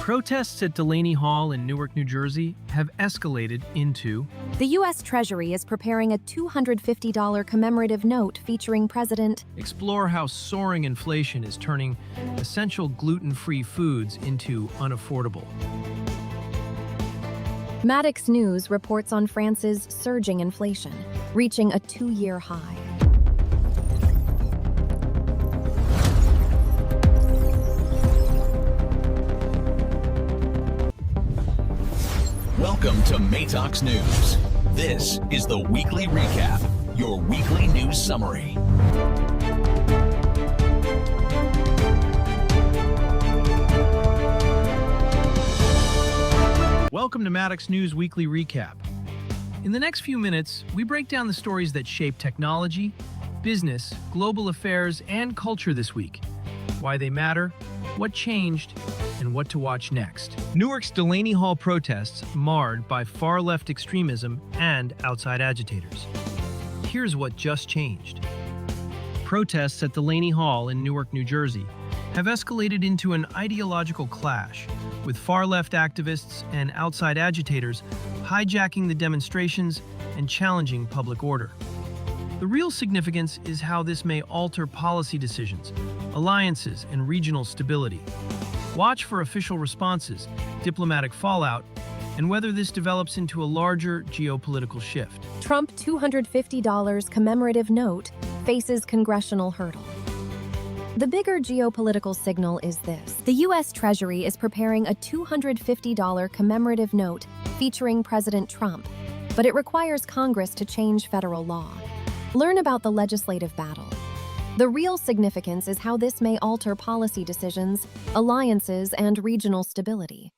Protests at Delaney Hall in Newark, New Jersey have escalated into... The U.S. Treasury is preparing a $250 commemorative note featuring President... Explore how soaring inflation is turning essential gluten-free foods into unaffordable. MatoxNews reports on France's surging inflation, reaching a 2-year high. Welcome to Matox News. This is the Weekly Recap, your weekly news summary. Welcome to MatoxNews Weekly Recap. In the next few minutes, we break down the stories that shape technology, business, global affairs, and culture this week. Why they matter, what changed, and what to watch next. Newark's Delaney Hall protests marred by far-left extremism and outside agitators. Here's what just changed. Protests at Delaney Hall in Newark, New Jersey have escalated into an ideological clash, with far-left activists and outside agitators hijacking the demonstrations and challenging public order. The real significance is how this may alter policy decisions, alliances, and regional stability. Watch for official responses, diplomatic fallout, and whether this develops into a larger geopolitical shift. Trump $250 commemorative note faces congressional hurdle. The bigger geopolitical signal is this. The U.S. Treasury is preparing a $250 commemorative note featuring President Trump, but it requires Congress to change federal law. Learn about the legislative battle. The real significance is how this may alter policy decisions, alliances, and regional stability.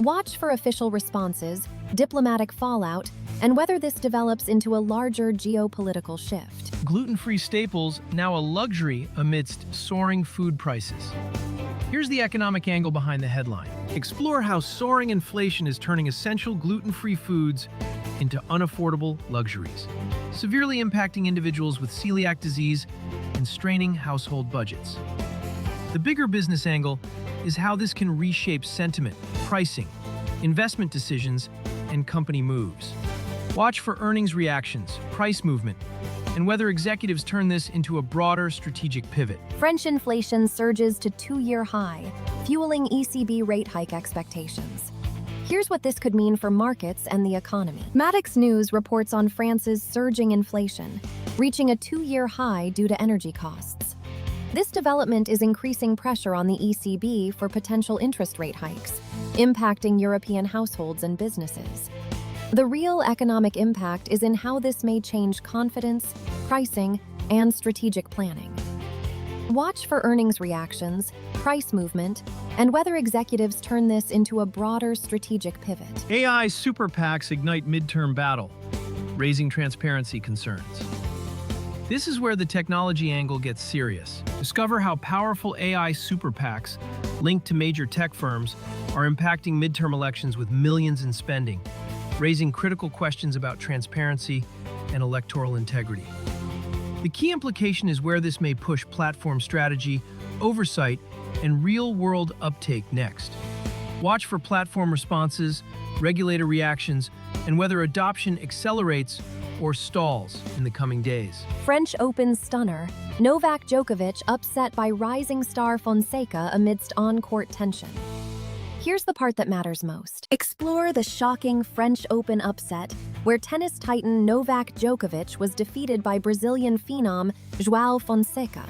Watch for official responses, diplomatic fallout, and whether this develops into a larger geopolitical shift. Gluten-free staples now a luxury amidst soaring food prices. Here's the economic angle behind the headline. Explore how soaring inflation is turning essential gluten-free foods into unaffordable luxuries, severely impacting individuals with celiac disease and straining household budgets. The bigger business angle is how this can reshape sentiment, pricing, investment decisions, and company moves. Watch for earnings reactions, price movement, and whether executives turn this into a broader strategic pivot. French inflation surges to 2-year high, fueling ECB rate hike expectations. Here's what this could mean for markets and the economy. MatoxNews reports on France's surging inflation, reaching a 2-year high due to energy costs. This development is increasing pressure on the ECB for potential interest rate hikes, impacting European households and businesses. The real economic impact is in how this may change confidence, pricing, and strategic planning. Watch for earnings reactions, price movement, and whether executives turn this into a broader strategic pivot. AI super PACs ignite midterm battle, raising transparency concerns. This is where the technology angle gets serious. Discover how powerful AI super PACs linked to major tech firms are impacting midterm elections with millions in spending, raising critical questions about transparency and electoral integrity. The key implication is where this may push platform strategy, oversight, and real-world uptake next. Watch for platform responses, regulator reactions, and whether adoption accelerates or stalls in the coming days. French Open stunner, Novak Djokovic upset by rising star Fonseca amidst on-court tension. Here's the part that matters most. Explore the shocking French Open upset, where tennis titan Novak Djokovic was defeated by Brazilian phenom João Fonseca,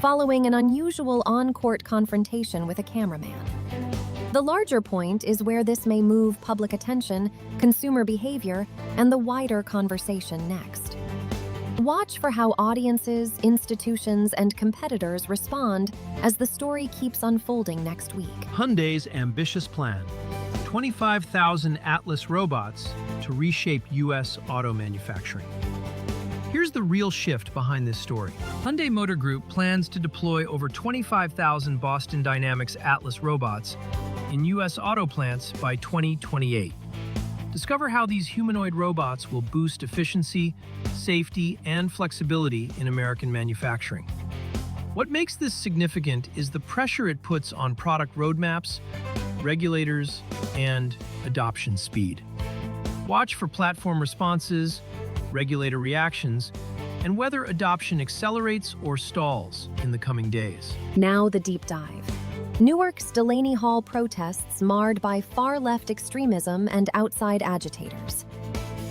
following an unusual on-court confrontation with a cameraman. The larger point is where this may move public attention, consumer behavior, and the wider conversation next. Watch for how audiences, institutions, and competitors respond as the story keeps unfolding next week. Hyundai's ambitious plan: 25,000 Atlas robots to reshape U.S. auto manufacturing. Here's the real shift behind this story. Hyundai Motor Group plans to deploy over 25,000 Boston Dynamics Atlas robots in U.S. auto plants by 2028. Discover how these humanoid robots will boost efficiency, safety, and flexibility in American manufacturing. What makes this significant is the pressure it puts on product roadmaps, regulators, and adoption speed. Watch for platform responses, regulator reactions, and whether adoption accelerates or stalls in the coming days. Now the deep dive. Newark's Delaney Hall protests marred by far-left extremism and outside agitators.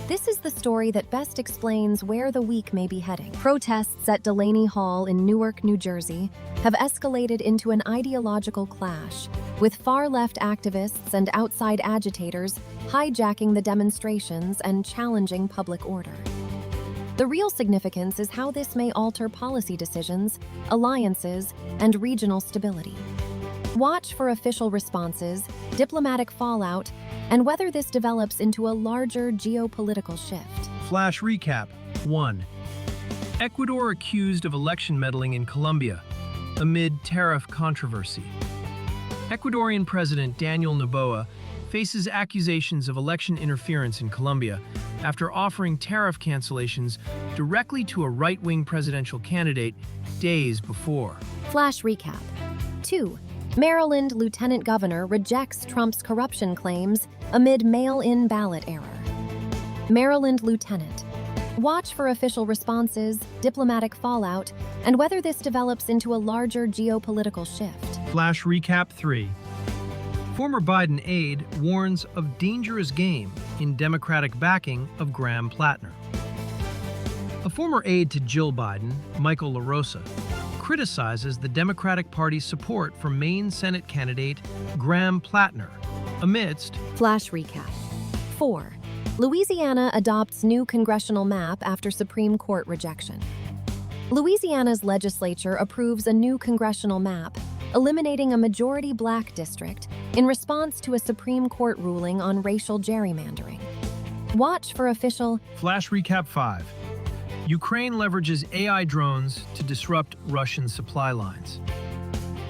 This is the story that best explains where the week may be heading. Protests at Delaney Hall in Newark, New Jersey, have escalated into an ideological clash, with far-left activists and outside agitators hijacking the demonstrations and challenging public order. The real significance is how this may alter policy decisions, alliances, and regional stability. Watch for official responses, diplomatic fallout, and whether this develops into a larger geopolitical shift. Flash recap. 1. Ecuador accused of election meddling in Colombia amid tariff controversy. Ecuadorian President Daniel Noboa faces accusations of election interference in Colombia after offering tariff cancellations directly to a right-wing presidential candidate days before. Flash recap. 2. Maryland Lieutenant Governor rejects Trump's corruption claims amid mail-in ballot error. Maryland Lieutenant. Watch for official responses, diplomatic fallout, and whether this develops into a larger geopolitical shift. Flash recap 3. Former Biden aide warns of dangerous game in Democratic backing of Graham Plattner. A former aide to Jill Biden, Michael LaRosa, criticizes the Democratic Party's support for Maine Senate candidate Graham Plattner amidst. Flash recap. 4. Louisiana adopts new congressional map after Supreme Court rejection. Louisiana's legislature approves a new congressional map, eliminating a majority black district in response to a Supreme Court ruling on racial gerrymandering. Watch for official. Flash recap 5. Ukraine leverages AI drones to disrupt Russian supply lines.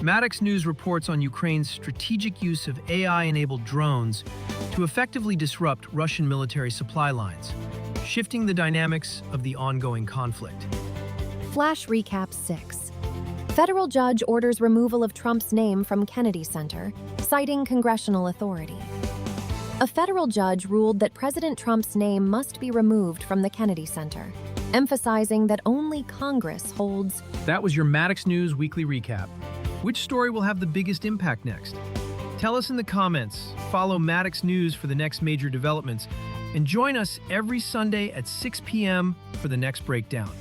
MatoxNews reports on Ukraine's strategic use of AI-enabled drones to effectively disrupt Russian military supply lines, shifting the dynamics of the ongoing conflict. Flash recap 6. Federal judge orders removal of Trump's name from Kennedy Center, citing congressional authority. A federal judge ruled that President Trump's name must be removed from the Kennedy Center, emphasizing that only Congress holds. That was your MatoxNews Weekly Recap. Which story will have the biggest impact next? Tell us in the comments, follow MatoxNews for the next major developments, and join us every Sunday at 6 p.m. for the next breakdown.